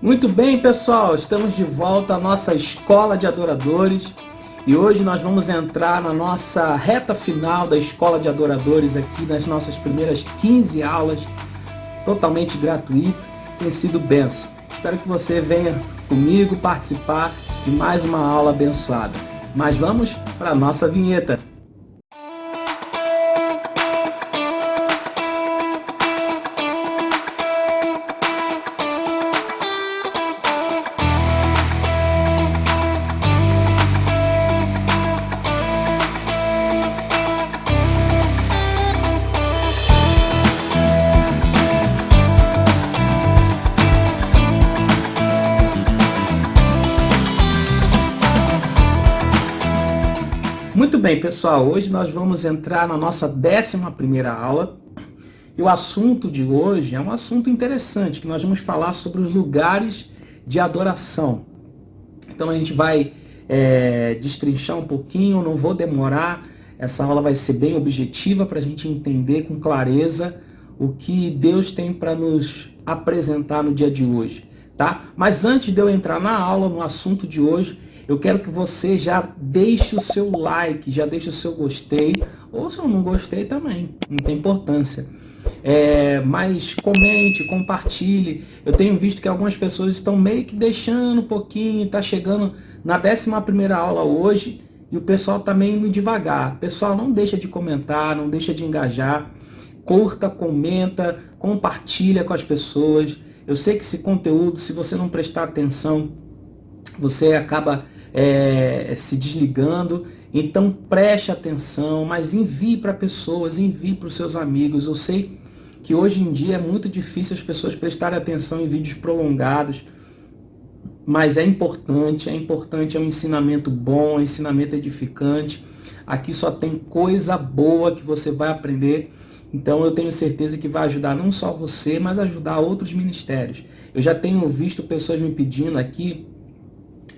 Muito bem, pessoal, estamos de volta à nossa escola de adoradores e hoje nós vamos entrar na nossa reta final da escola de adoradores aqui nas nossas primeiras 15 aulas, totalmente gratuito, tem sido benção. Espero que você venha comigo participar de mais uma aula abençoada. Mas vamos para a nossa vinheta. Muito bem, pessoal, hoje nós vamos entrar na nossa 11ª aula e o assunto de hoje é um assunto interessante, que nós vamos falar sobre os lugares de adoração. Então a gente vai destrinchar um pouquinho, não vou demorar, essa aula vai ser bem objetiva para a gente entender com clareza o que Deus tem para nos apresentar no dia de hoje, tá? Mas antes de eu entrar na aula, no assunto de hoje, eu quero que você já deixe o seu like, já deixe o seu gostei, ou se eu não gostei também, não tem importância. Mas comente, compartilhe. Eu tenho visto que algumas pessoas estão meio que deixando um pouquinho, está chegando na 11ª aula hoje e o pessoal está meio indo devagar. Pessoal, não deixa de comentar, não deixa de engajar, curta, comenta, compartilha com as pessoas. Eu sei que esse conteúdo, se você não prestar atenção, você acaba se desligando, então preste atenção, mas envie para pessoas, envie para os seus amigos. Eu sei que hoje em dia é muito difícil as pessoas prestarem atenção em vídeos prolongados, mas é importante, é um ensinamento bom, é um ensinamento edificante. Aqui só tem coisa boa que você vai aprender, então eu tenho certeza que vai ajudar não só você, mas ajudar outros ministérios. Eu já tenho visto pessoas me pedindo aqui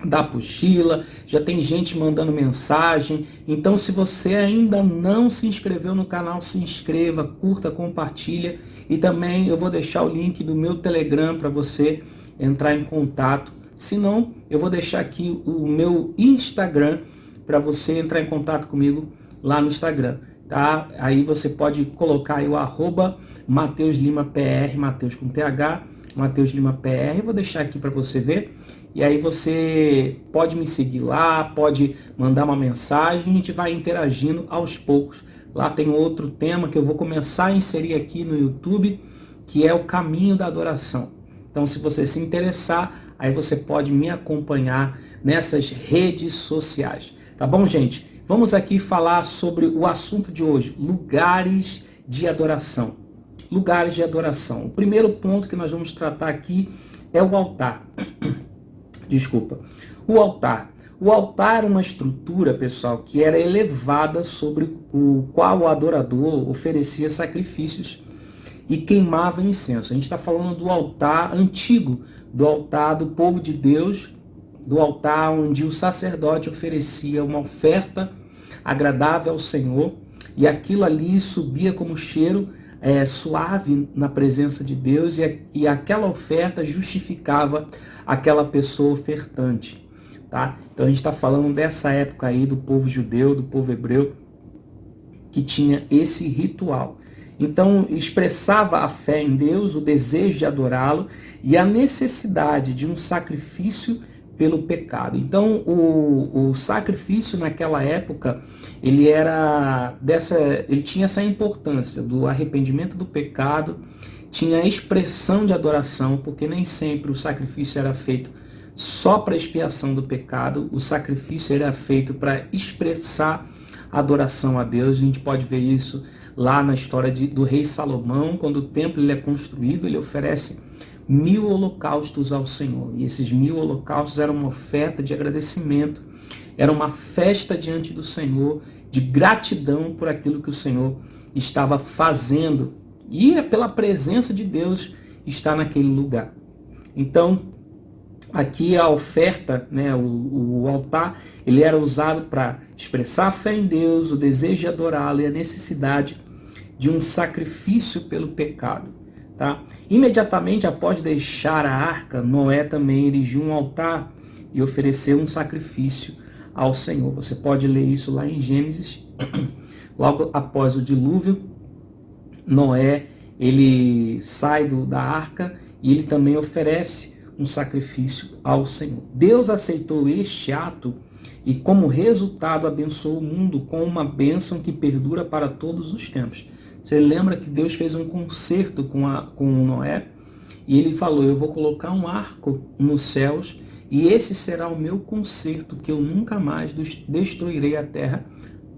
da apostila, já tem gente mandando mensagem. Então, se você ainda não se inscreveu no canal, se inscreva, curta, compartilha, e também eu vou deixar o link do meu Telegram para você entrar em contato. Se não, eu vou deixar aqui o meu Instagram para você entrar em contato comigo lá no Instagram, tá? Aí você pode colocar aí o @MatheusLimaPR, Mateus com TH, Mateus Lima PR, vou deixar aqui para você ver. E aí você pode me seguir lá, pode mandar uma mensagem, a gente vai interagindo aos poucos. Lá tem outro tema que eu vou começar a inserir aqui no YouTube, que é o caminho da adoração. Então, se você se interessar, aí você pode me acompanhar nessas redes sociais. Tá bom, gente? Vamos aqui falar sobre o assunto de hoje, lugares de adoração. Lugares de adoração. O primeiro ponto que nós vamos tratar aqui é o altar. Desculpa. O altar. O altar era uma estrutura, pessoal, que era elevada sobre o qual o adorador oferecia sacrifícios e queimava incenso. A gente está falando do altar antigo, do altar do povo de Deus, do altar onde o sacerdote oferecia uma oferta agradável ao Senhor e aquilo ali subia como cheiro suave na presença de Deus e aquela oferta justificava aquela pessoa ofertante, tá? Então a gente está falando dessa época aí do povo judeu, do povo hebreu, que tinha esse ritual. Então expressava a fé em Deus, o desejo de adorá-lo e a necessidade de um sacrifício pelo pecado. Então o sacrifício naquela época ele tinha essa importância do arrependimento do pecado, tinha a expressão de adoração, porque nem sempre o sacrifício era feito só para expiação do pecado, o sacrifício era feito para expressar adoração a Deus. A gente pode ver isso lá na história do rei Salomão, quando o templo ele é construído, ele oferece 1000 holocaustos ao Senhor. E esses 1000 holocaustos eram uma oferta de agradecimento, era uma festa diante do Senhor, de gratidão por aquilo que o Senhor estava fazendo. E é pela presença de Deus estar naquele lugar. Então, aqui a oferta, o altar, ele era usado para expressar a fé em Deus, o desejo de adorá-lo e a necessidade de um sacrifício pelo pecado. Tá? Imediatamente após deixar a arca, Noé também erigiu um altar e ofereceu um sacrifício ao Senhor. Você pode ler isso lá em Gênesis. Logo após o dilúvio, Noé ele sai da arca e ele também oferece um sacrifício ao Senhor. Deus aceitou este ato e, como resultado, abençoou o mundo com uma bênção que perdura para todos os tempos. Você lembra que Deus fez um concerto com Noé e ele falou: eu vou colocar um arco nos céus e esse será o meu concerto, que eu nunca mais destruirei a terra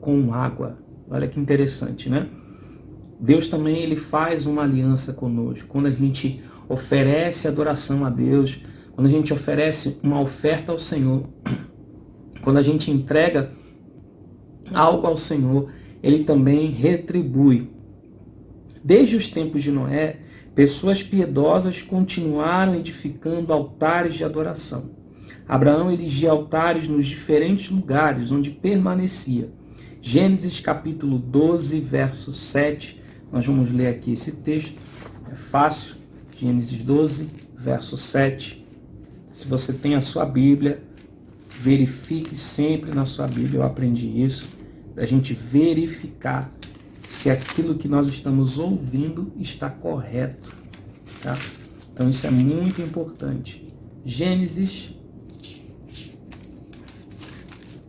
com água. Olha que interessante, né? Deus também ele faz uma aliança conosco. Quando a gente oferece adoração a Deus, quando a gente oferece uma oferta ao Senhor, quando a gente entrega algo ao Senhor, ele também retribui. Desde os tempos de Noé, pessoas piedosas continuaram edificando altares de adoração. Abraão erigia altares nos diferentes lugares onde permanecia. Gênesis capítulo 12, verso 7. Nós vamos ler aqui esse texto, é fácil. Gênesis 12, verso 7. Se você tem a sua Bíblia, verifique sempre na sua Bíblia. Eu aprendi isso, da gente verificar se aquilo que nós estamos ouvindo está correto, tá? Então isso é muito importante. Gênesis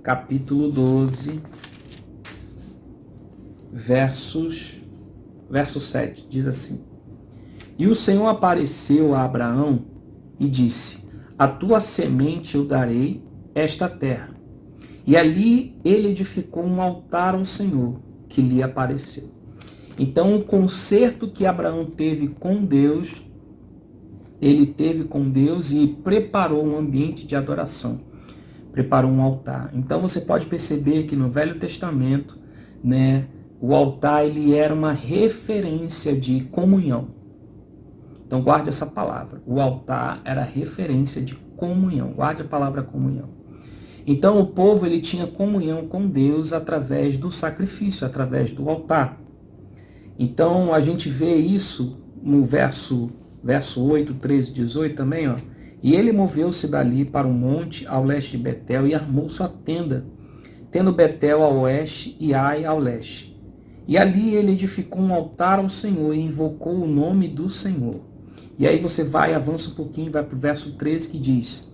capítulo 12, verso 7, diz assim: E o Senhor apareceu a Abraão e disse: A tua semente eu darei esta terra. E ali ele edificou um altar ao Senhor, que lhe apareceu. Então, o concerto que Abraão teve com Deus, ele teve com Deus e preparou um ambiente de adoração, preparou um altar. Então, você pode perceber que no Velho Testamento, né, o altar ele era uma referência de comunhão. Então, guarde essa palavra. O altar era referência de comunhão. Guarde a palavra comunhão. Então, o povo ele tinha comunhão com Deus através do sacrifício, através do altar. Então, a gente vê isso no verso 8, 13, 18 também, ó. E ele moveu-se dali para um monte ao leste de Betel e armou sua tenda, tendo Betel ao oeste e Ai ao leste. E ali ele edificou um altar ao Senhor e invocou o nome do Senhor. E aí você avança um pouquinho, vai para o verso 13 que diz: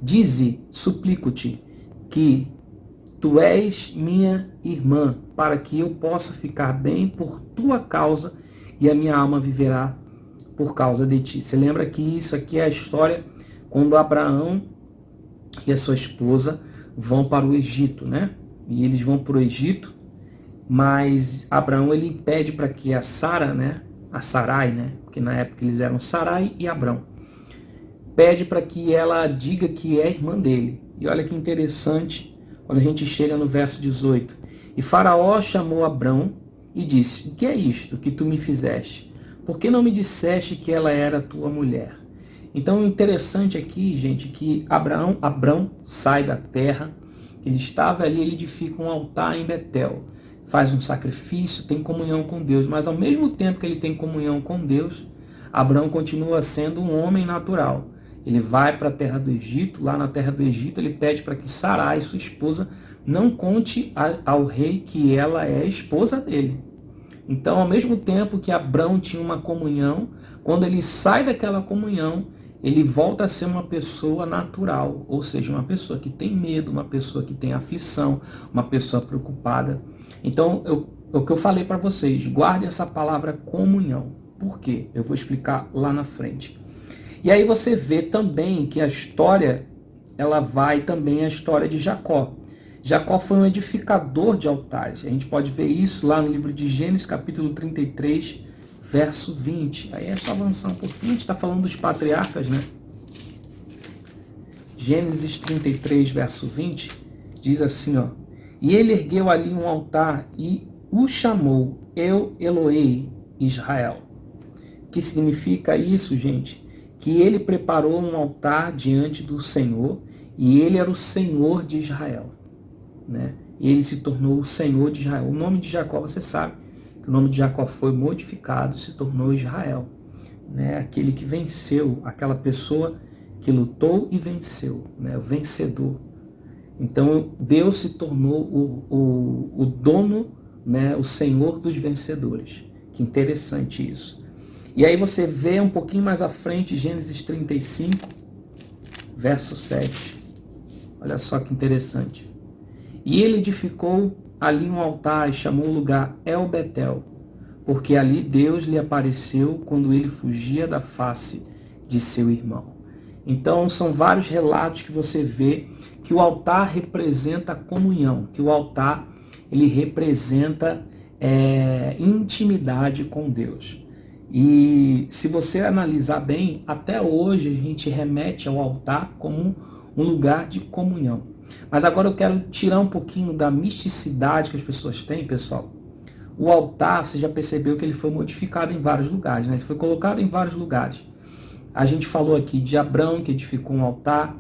Dize, suplico-te, que tu és minha irmã, para que eu possa ficar bem por tua causa e a minha alma viverá por causa de ti. Você lembra que isso aqui é a história quando Abraão e a sua esposa vão para o Egito, né? E eles vão para o Egito, mas Abraão ele pede para que a Sara, né? A Sarai, né? Porque na época eles eram Sarai e Abrão. Pede para que ela diga que é irmã dele. E olha que interessante quando a gente chega no verso 18. E Faraó chamou Abrão e disse: O que é isto que tu me fizeste? Por que não me disseste que ela era tua mulher? Então, o interessante aqui, gente, que Abrão sai da terra, ele estava ali, ele edifica um altar em Betel, faz um sacrifício, tem comunhão com Deus, mas ao mesmo tempo que ele tem comunhão com Deus, Abrão continua sendo um homem natural. Ele vai para a terra do Egito, lá na terra do Egito ele pede para que Sarai, sua esposa, não conte ao rei que ela é a esposa dele. Então, ao mesmo tempo que Abrão tinha uma comunhão, quando ele sai daquela comunhão, ele volta a ser uma pessoa natural, ou seja, uma pessoa que tem medo, uma pessoa que tem aflição, uma pessoa preocupada. Então, o que eu falei para vocês, guarde essa palavra comunhão. Por quê? Eu vou explicar lá na frente. E aí você vê também que a história, ela vai também à história de Jacó. Jacó foi um edificador de altares. A gente pode ver isso lá no livro de Gênesis, capítulo 33, verso 20. Aí é só avançar um pouquinho, a gente está falando dos patriarcas, né? Gênesis 33, verso 20, diz assim, ó: E ele ergueu ali um altar e o chamou Eu Eloei Israel. O que significa isso, gente? Que ele preparou um altar diante do Senhor e ele era o Senhor de Israel, né? E ele se tornou o Senhor de Israel. O nome de Jacó, você sabe que o nome de Jacó foi modificado e se tornou Israel. né? Aquele que venceu, aquela pessoa que lutou e venceu, né? O vencedor. Então Deus se tornou o dono, né? O Senhor dos vencedores. Que interessante isso. E aí você vê um pouquinho mais à frente, Gênesis 35, verso 7. Olha só que interessante. E ele edificou ali um altar e chamou o lugar El Betel, porque ali Deus lhe apareceu quando ele fugia da face de seu irmão. Então são vários relatos que você vê que o altar representa a comunhão, que o altar ele representa intimidade com Deus. E se você analisar bem, até hoje a gente remete ao altar como um lugar de comunhão. Mas agora eu quero tirar um pouquinho da misticidade que as pessoas têm, pessoal. O altar, você já percebeu que ele foi modificado em vários lugares, né? Ele foi colocado em vários lugares. A gente falou aqui de Abrão, que edificou um altar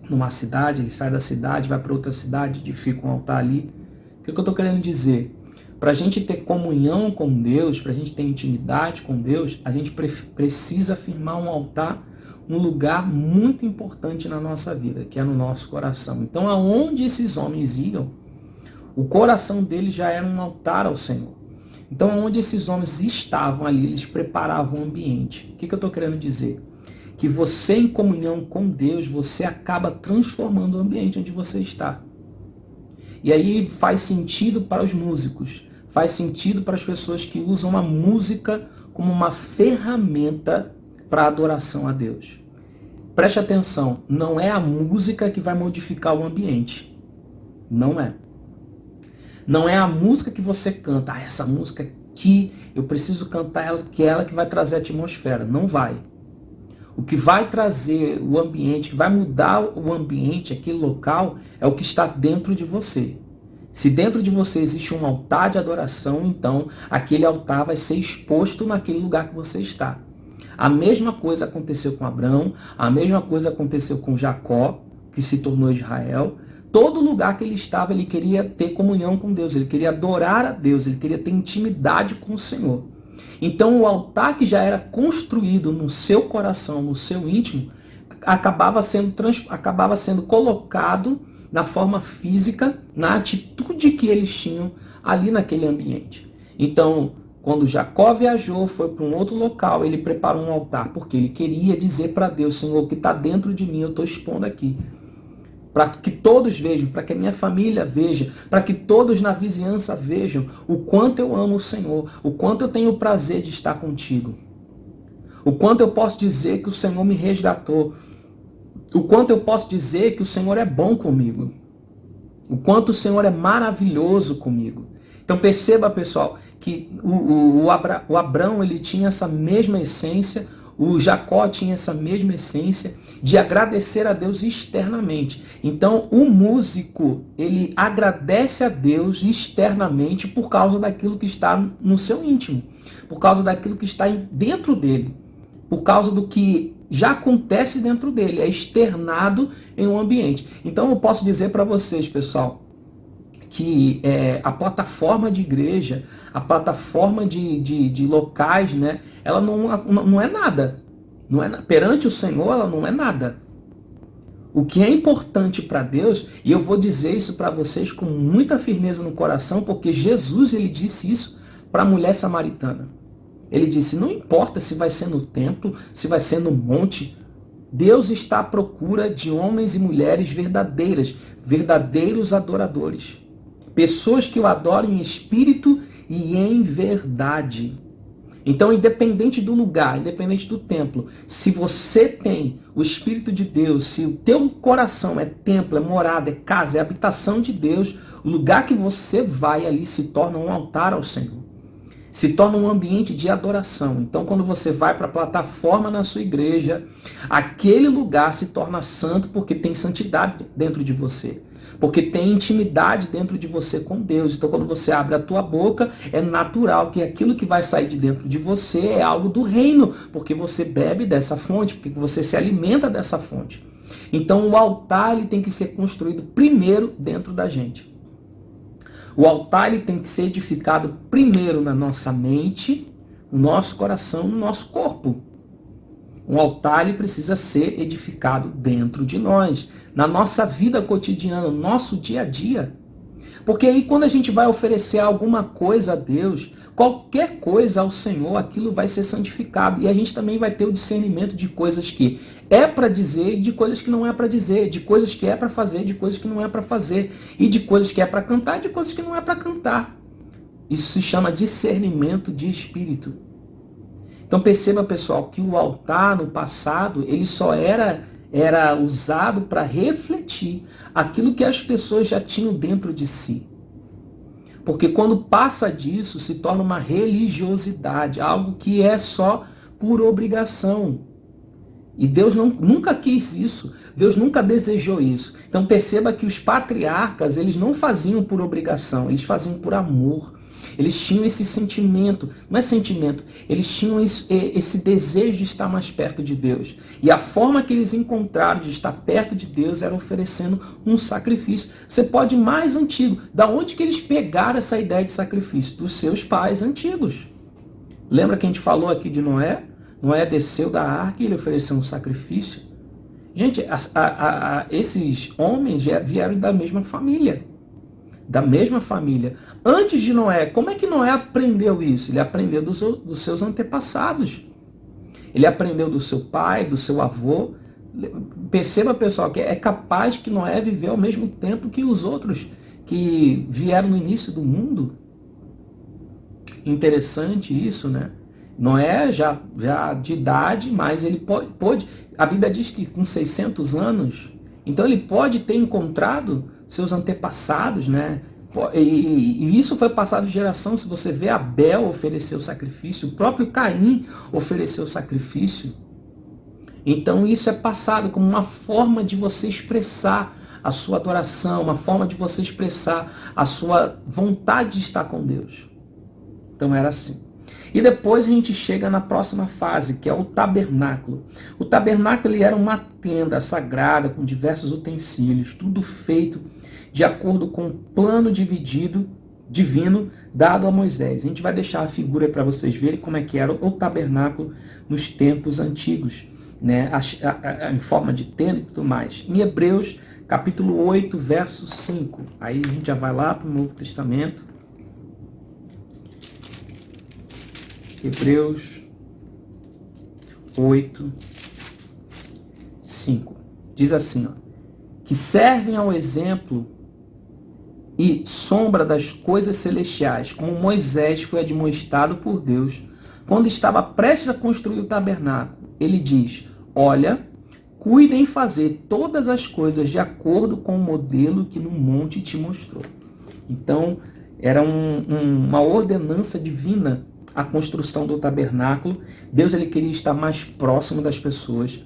numa cidade, ele sai da cidade, vai para outra cidade, edifica um altar ali. O que eu estou querendo dizer? Para a gente ter comunhão com Deus, para a gente ter intimidade com Deus, a gente precisa firmar um altar, um lugar muito importante na nossa vida, que é no nosso coração. Então, aonde esses homens iam, o coração deles já era um altar ao Senhor. Então, aonde esses homens estavam ali, eles preparavam o ambiente. O que eu estou querendo dizer? Que você, em comunhão com Deus, você acaba transformando o ambiente onde você está. E aí faz sentido para os músicos, faz sentido para as pessoas que usam a música como uma ferramenta para adoração a Deus. Preste atenção, não é a música que vai modificar o ambiente. Não é. Não é a música que você canta, essa música aqui, eu preciso cantar ela, que é ela que vai trazer a atmosfera. Não vai. O que vai trazer o ambiente, que vai mudar o ambiente, aquele local, é o que está dentro de você. Se dentro de você existe um altar de adoração, então aquele altar vai ser exposto naquele lugar que você está. A mesma coisa aconteceu com Abraão, a mesma coisa aconteceu com Jacó, que se tornou Israel. Todo lugar que ele estava, ele queria ter comunhão com Deus, ele queria adorar a Deus, ele queria ter intimidade com o Senhor. Então o altar que já era construído no seu coração, no seu íntimo, acabava sendo colocado na forma física, na atitude que eles tinham ali naquele ambiente. Então, quando Jacó viajou, foi para um outro local, ele preparou um altar, porque ele queria dizer para Deus, Senhor, o que está dentro de mim, eu estou expondo aqui. Para que todos vejam, para que a minha família veja, para que todos na vizinhança vejam o quanto eu amo o Senhor, o quanto eu tenho o prazer de estar contigo, o quanto eu posso dizer que o Senhor me resgatou, o quanto eu posso dizer que o Senhor é bom comigo, o quanto o Senhor é maravilhoso comigo. Então perceba, pessoal, que o Abrão ele tinha essa mesma essência, o Jacó tinha essa mesma essência de agradecer a Deus externamente. Então, o músico, ele agradece a Deus externamente por causa daquilo que está no seu íntimo, por causa daquilo que está dentro dele, por causa do que já acontece dentro dele, é externado em um ambiente. Então, eu posso dizer para vocês, pessoal, que a plataforma de igreja, a plataforma de locais, né, ela não é nada. Não é, perante o Senhor, ela não é nada. O que é importante para Deus, e eu vou dizer isso para vocês com muita firmeza no coração, porque Jesus ele disse isso para a mulher samaritana. Ele disse, não importa se vai ser no templo, se vai ser no monte, Deus está à procura de homens e mulheres verdadeiras, verdadeiros adoradores. Pessoas que o adoram em espírito e em verdade. Então, independente do lugar, independente do templo, se você tem o Espírito de Deus, se o teu coração é templo, é morada, é casa, é habitação de Deus, o lugar que você vai ali se torna um altar ao Senhor. Se torna um ambiente de adoração. Então, quando você vai para a plataforma na sua igreja, aquele lugar se torna santo porque tem santidade dentro de você. Porque tem intimidade dentro de você com Deus. Então, quando você abre a tua boca, é natural que aquilo que vai sair de dentro de você é algo do reino, porque você bebe dessa fonte, porque você se alimenta dessa fonte. Então, o altar ele tem que ser construído primeiro dentro da gente. O altar ele tem que ser edificado primeiro na nossa mente, o nosso coração no nosso corpo. Um altar ele precisa ser edificado dentro de nós, na nossa vida cotidiana, no nosso dia a dia. Porque aí quando a gente vai oferecer alguma coisa a Deus, qualquer coisa ao Senhor, aquilo vai ser santificado. E a gente também vai ter o discernimento de coisas que é para dizer e de coisas que não é para dizer, de coisas que é para fazer, de coisas que não é para fazer, e de coisas que é para cantar e de coisas que não é para cantar. Isso se chama discernimento de espírito. Então perceba, pessoal, que o altar no passado, ele só era usado para refletir aquilo que as pessoas já tinham dentro de si. Porque quando passa disso, se torna uma religiosidade, algo que é só por obrigação. E Deus nunca quis isso, Deus nunca desejou isso. Então perceba que os patriarcas, eles não faziam por obrigação, eles faziam por amor. Eles tinham esse sentimento, não é sentimento, eles tinham esse desejo de estar mais perto de Deus. E a forma que eles encontraram de estar perto de Deus era oferecendo um sacrifício. Você pode ir mais antigo. Da onde que eles pegaram essa ideia de sacrifício? Dos seus pais antigos. Lembra que a gente falou aqui de Noé? Noé desceu da arca e ele ofereceu um sacrifício. Gente, esses homens vieram da mesma família. Da mesma família. Antes de Noé, como é que Noé aprendeu isso? Ele aprendeu dos seus antepassados. Ele aprendeu do seu pai, do seu avô. Perceba, pessoal, que é capaz que Noé viveu ao mesmo tempo que os outros que vieram no início do mundo. Interessante isso, né? Noé já de idade, mas ele pôde... A Bíblia diz que com 600 anos, então ele pode ter encontrado seus antepassados, né? E isso foi passado de geração. Se você vê, Abel ofereceu sacrifício, o próprio Caim ofereceu sacrifício. Então isso é passado como uma forma de você expressar a sua adoração, uma forma de você expressar a sua vontade de estar com Deus. Então era assim. E depois a gente chega na próxima fase, que é o tabernáculo. O tabernáculo ele era uma tenda sagrada com diversos utensílios, tudo feito de acordo com o plano divino dado a Moisés. A gente vai deixar a figura para vocês verem como é que era o tabernáculo nos tempos antigos, né? Em forma de tenda e tudo mais. Em Hebreus, capítulo 8, verso 5. Aí a gente já vai lá para o Novo Testamento. Hebreus 8, 5. Diz assim, ó, que servem ao exemplo e sombra das coisas celestiais, como Moisés foi admoestado por Deus, quando estava prestes a construir o tabernáculo. Ele diz, olha, cuidem em fazer todas as coisas de acordo com o modelo que no monte te mostrou. Então, era uma ordenança divina a construção do tabernáculo. Deus ele queria estar mais próximo das pessoas.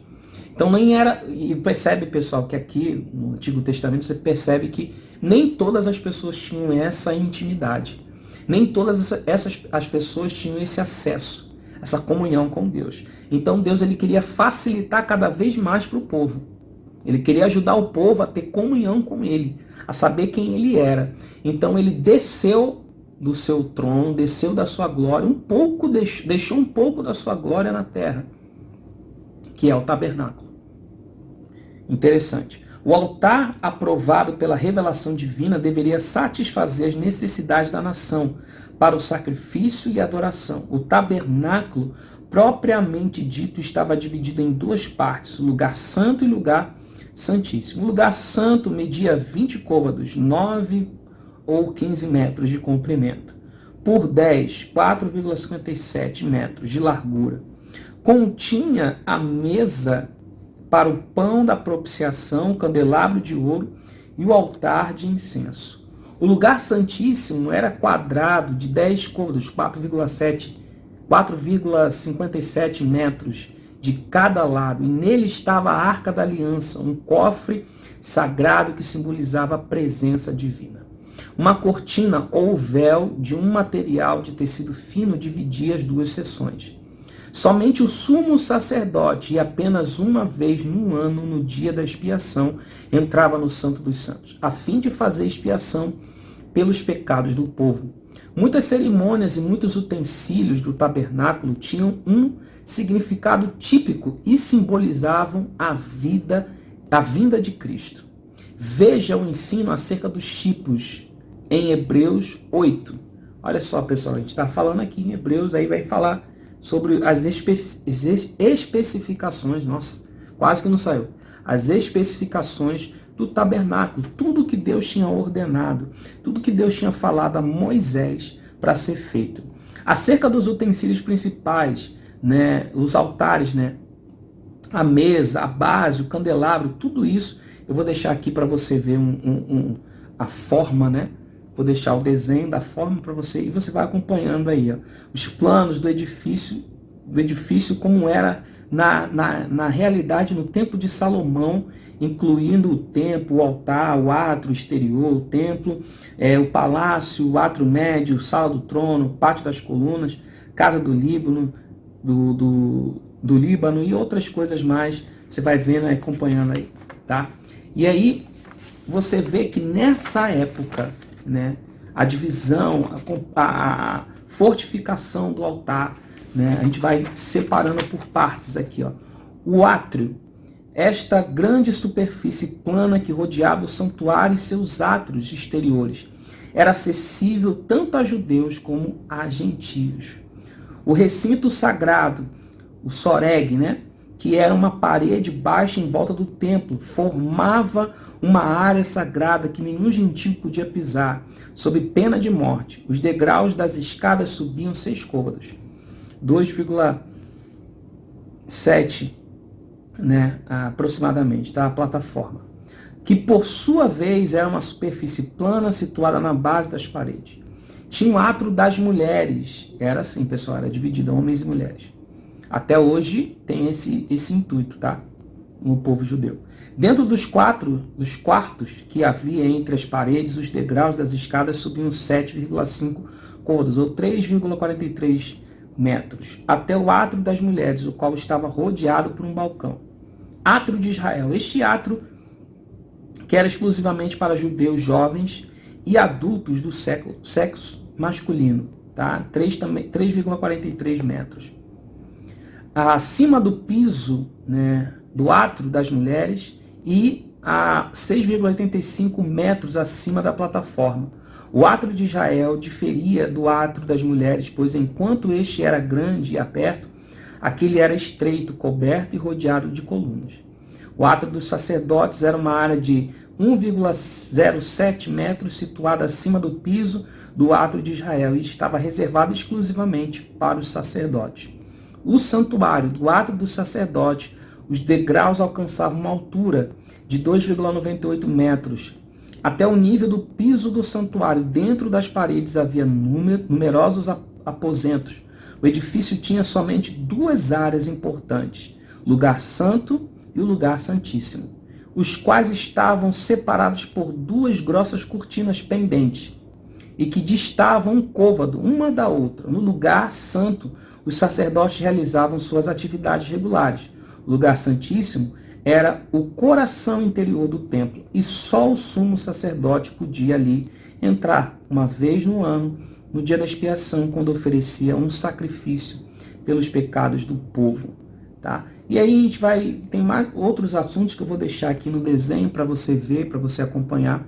Então nem era... E percebe, pessoal, que aqui no Antigo Testamento você percebe que nem todas as pessoas tinham essa intimidade. Nem todas as pessoas tinham esse acesso, essa comunhão com Deus. Então Deus ele queria facilitar cada vez mais para o povo. Ele queria ajudar o povo a ter comunhão com ele, a saber quem ele era. Então ele desceu do seu trono, desceu da sua glória, deixou um pouco da sua glória na terra, que é o tabernáculo. Interessante. O altar aprovado pela revelação divina deveria satisfazer as necessidades da nação para o sacrifício e adoração. O tabernáculo, propriamente dito, estava dividido em duas partes, o lugar santo e o lugar santíssimo. O lugar santo media 20 côvados, 9 ou 15 metros de comprimento, por 10, 4,57 metros de largura. Continha a mesa para o pão da propiciação, o candelabro de ouro e o altar de incenso. O lugar santíssimo era quadrado de 10 côvados, 4,57 metros de cada lado, e nele estava a Arca da Aliança, um cofre sagrado que simbolizava a presença divina. Uma cortina ou véu de um material de tecido fino dividia as duas seções. Somente o sumo sacerdote, e apenas uma vez no ano, no dia da expiação, entrava no Santo dos Santos, a fim de fazer expiação pelos pecados do povo. Muitas cerimônias e muitos utensílios do tabernáculo tinham um significado típico e simbolizavam a vinda de Cristo. Veja o ensino acerca dos tipos em Hebreus 8. Olha só, pessoal, a gente está falando aqui em Hebreus, aí vai falar sobre as especificações, nossa, quase que não saiu, as especificações do tabernáculo, tudo que Deus tinha ordenado, tudo que Deus tinha falado a Moisés para ser feito. Acerca dos utensílios principais, né, os altares, né, a mesa, a base, o candelabro, tudo isso, eu vou deixar aqui para você ver a forma, né? Vou deixar o desenho da forma para você e você vai acompanhando aí, ó, os planos do edifício como era na realidade no tempo de Salomão, incluindo o templo, o altar, o átrio exterior, o templo, o palácio, o átrio médio, sala do trono, pátio das colunas, casa do Líbano, do Líbano e outras coisas mais. Você vai vendo e acompanhando aí, tá? E aí você vê que nessa época, né, a divisão, a fortificação do altar, né, a gente vai separando por partes aqui, ó. O átrio, esta grande superfície plana que rodeava o santuário e seus átrios exteriores, era acessível tanto a judeus como a gentios. O recinto sagrado, o soreg, né, que era uma parede baixa em volta do templo, formava uma área sagrada que nenhum gentio podia pisar, sob pena de morte. Os degraus das escadas subiam 6 côvados, 2,7, né, aproximadamente, tá? A plataforma, que por sua vez era uma superfície plana situada na base das paredes. Tinha um átrio das mulheres, era assim, pessoal, era dividido homens e mulheres. Até hoje tem esse intuito, tá? No povo judeu. Dentro dos quartos que havia entre as paredes, os degraus das escadas subiam 7,5 côvados, ou 3,43 metros, até o átrio das mulheres, o qual estava rodeado por um balcão. Átrio de Israel. Este átrio, que era exclusivamente para judeus jovens e adultos do sexo masculino, tá? 3,43 metros. Acima do piso, né, do átrio das mulheres e a 6,85 metros acima da plataforma. O átrio de Israel diferia do átrio das mulheres, pois enquanto este era grande e aberto, aquele era estreito, coberto e rodeado de colunas. O átrio dos sacerdotes era uma área de 1,07 metros situada acima do piso do átrio de Israel e estava reservado exclusivamente para os sacerdotes. O santuário do átrio do sacerdote, os degraus alcançavam uma altura de 2,98 metros. Até o nível do piso do santuário, dentro das paredes havia numerosos aposentos. O edifício tinha somente 2 áreas importantes, o lugar santo e o lugar santíssimo, os quais estavam separados por 2 grossas cortinas pendentes e que distavam um côvado uma da outra. No lugar santo, os sacerdotes realizavam suas atividades regulares. O lugar santíssimo era o coração interior do templo e só o sumo sacerdote podia ali entrar uma vez no ano, no dia da expiação, quando oferecia um sacrifício pelos pecados do povo, tá? E aí a gente tem mais outros assuntos que eu vou deixar aqui no desenho para você ver, para você acompanhar.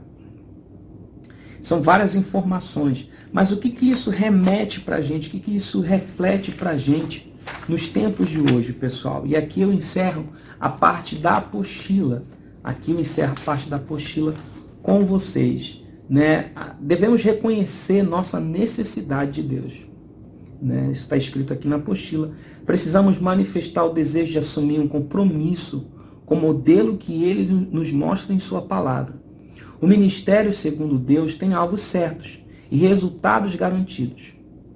São várias informações, mas o que isso remete para a gente, o que isso reflete para a gente nos tempos de hoje, pessoal? E aqui eu encerro a parte da apostila, com vocês, né? Devemos reconhecer nossa necessidade de Deus, né? Isso está escrito aqui na apostila. Precisamos manifestar o desejo de assumir um compromisso com o modelo que Ele nos mostra em sua palavra. O ministério, segundo Deus, tem alvos certos e resultados garantidos: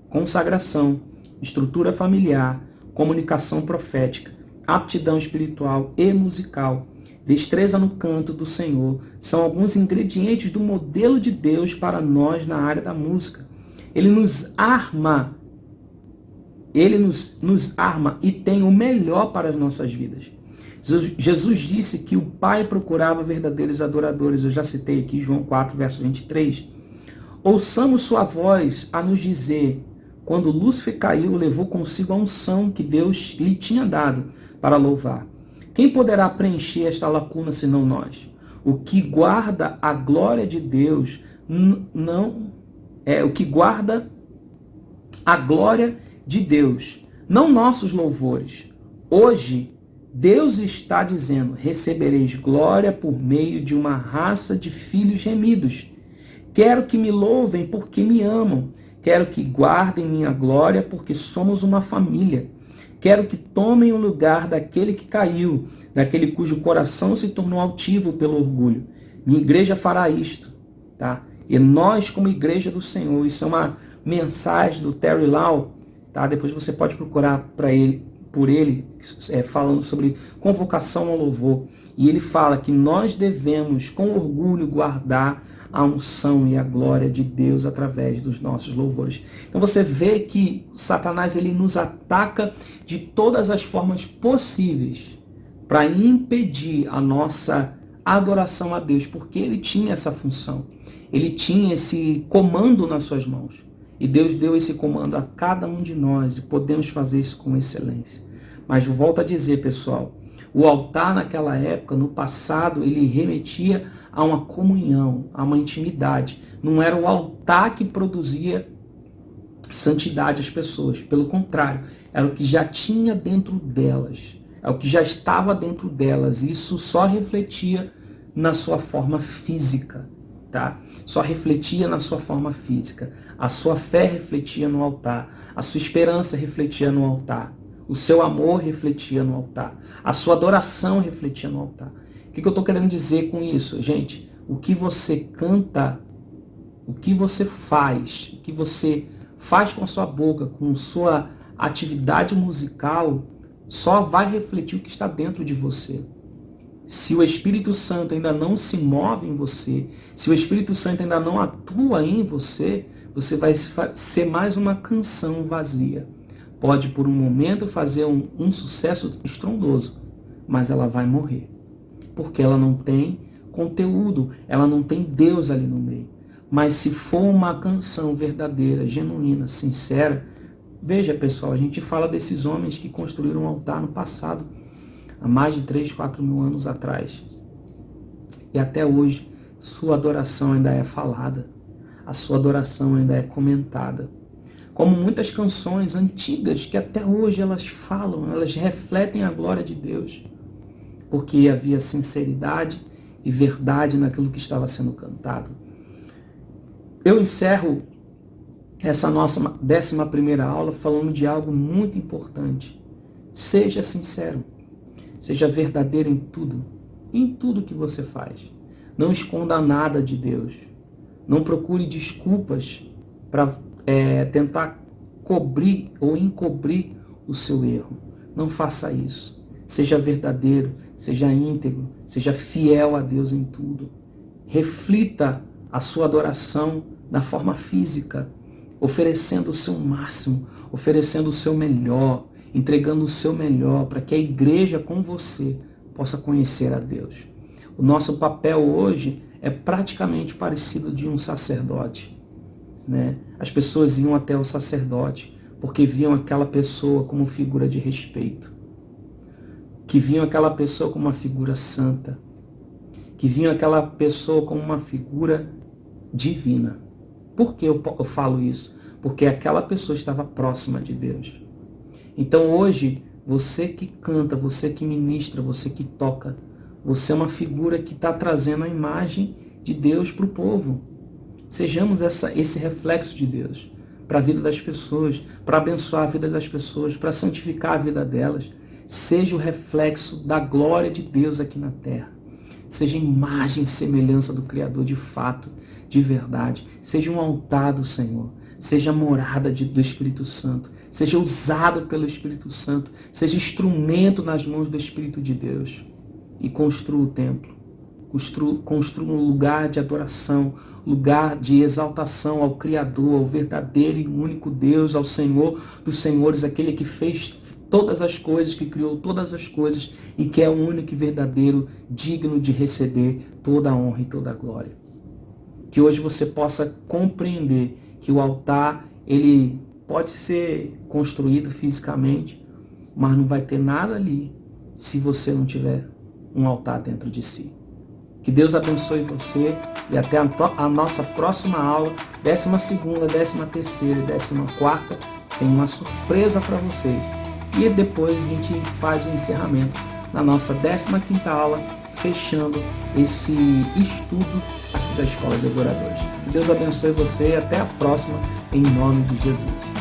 consagração, estrutura familiar, comunicação profética, aptidão espiritual e musical, destreza no canto do Senhor, são alguns ingredientes do modelo de Deus para nós na área da música. Ele nos arma e tem o melhor para as nossas vidas. Jesus disse que o Pai procurava verdadeiros adoradores. Eu já citei aqui João 4, verso 23. Ouçamos sua voz a nos dizer: quando Lúcifer caiu, levou consigo a unção que Deus lhe tinha dado para louvar. Quem poderá preencher esta lacuna senão nós? O que guarda a glória de Deus não é o que guarda a glória de Deus, não nossos louvores. Hoje, Deus está dizendo: recebereis glória por meio de uma raça de filhos remidos. Quero que me louvem porque me amam. Quero que guardem minha glória porque somos uma família. Quero que tomem o lugar daquele que caiu, daquele cujo coração se tornou altivo pelo orgulho. Minha igreja fará isto, tá? E nós, como igreja do Senhor, isso é uma mensagem do Terry Lau, tá? Depois você pode procurar por ele, falando sobre convocação ao louvor. E ele fala que nós devemos, com orgulho, guardar a unção e a glória de Deus através dos nossos louvores. Então você vê que Satanás ele nos ataca de todas as formas possíveis para impedir a nossa adoração a Deus, porque ele tinha essa função. Ele tinha esse comando nas suas mãos. E Deus deu esse comando a cada um de nós e podemos fazer isso com excelência. Mas volto a dizer, pessoal, o altar naquela época, no passado, ele remetia a uma comunhão, a uma intimidade. Não era o altar que produzia santidade às pessoas. Pelo contrário, era o que já tinha dentro delas. É o que já estava dentro delas. E isso só refletia na sua forma física. Tá? Só refletia na sua forma física. A sua fé refletia no altar. A sua esperança refletia no altar. O seu amor refletia no altar. A sua adoração refletia no altar. O que eu estou querendo dizer com isso? Gente, o que você canta, o que você faz com a sua boca, com sua atividade musical, só vai refletir o que está dentro de você. Se o Espírito Santo ainda não se move em você, se o Espírito Santo ainda não atua em você, você vai ser mais uma canção vazia. Pode por um momento fazer um sucesso estrondoso, mas ela vai morrer. Porque ela não tem conteúdo, ela não tem Deus ali no meio. Mas se for uma canção verdadeira, genuína, sincera, veja pessoal, a gente fala desses homens que construíram um altar no passado, há mais de 3, 4 mil anos atrás. E até hoje, sua adoração ainda é falada, a sua adoração ainda é comentada. Como muitas canções antigas que até hoje elas falam, elas refletem a glória de Deus. Porque havia sinceridade e verdade naquilo que estava sendo cantado. Eu encerro essa nossa 11ª aula falando de algo muito importante. Seja sincero. Seja verdadeiro em tudo que você faz. Não esconda nada de Deus. Não procure desculpas para tentar cobrir ou encobrir o seu erro. Não faça isso. Seja verdadeiro, seja íntegro, seja fiel a Deus em tudo. Reflita a sua adoração na forma física, oferecendo o seu máximo, oferecendo o seu melhor, entregando o seu melhor para que a igreja com você possa conhecer a Deus. O nosso papel hoje é praticamente parecido de um sacerdote, né? As pessoas iam até o sacerdote porque viam aquela pessoa como figura de respeito, que viam aquela pessoa como uma figura santa, que viam aquela pessoa como uma figura divina. Por que eu falo isso? Porque aquela pessoa estava próxima de Deus. Então hoje, você que canta, você que ministra, você que toca, você é uma figura que está trazendo a imagem de Deus para o povo. Sejamos esse reflexo de Deus para a vida das pessoas, para abençoar a vida das pessoas, para santificar a vida delas. Seja o reflexo da glória de Deus aqui na terra. Seja imagem e semelhança do Criador de fato, de verdade. Seja um altar do Senhor. Seja morada do Espírito Santo. Seja usado pelo Espírito Santo. Seja instrumento nas mãos do Espírito de Deus. E construa o templo. Construa um lugar de adoração, lugar de exaltação ao Criador, ao verdadeiro e único Deus, ao Senhor dos Senhores, aquele que fez todas as coisas, que criou todas as coisas e que é o único e verdadeiro, digno de receber toda a honra e toda a glória. Que hoje você possa compreender que o altar, ele pode ser construído fisicamente, mas não vai ter nada ali se você não tiver um altar dentro de si. Que Deus abençoe você e até a nossa próxima aula, 12ª, 13ª e 14ª, tem uma surpresa para vocês. E depois a gente faz o encerramento na nossa 15ª aula, fechando esse estudo aqui da Escola de Adoradores. Que Deus abençoe você e até a próxima, em nome de Jesus.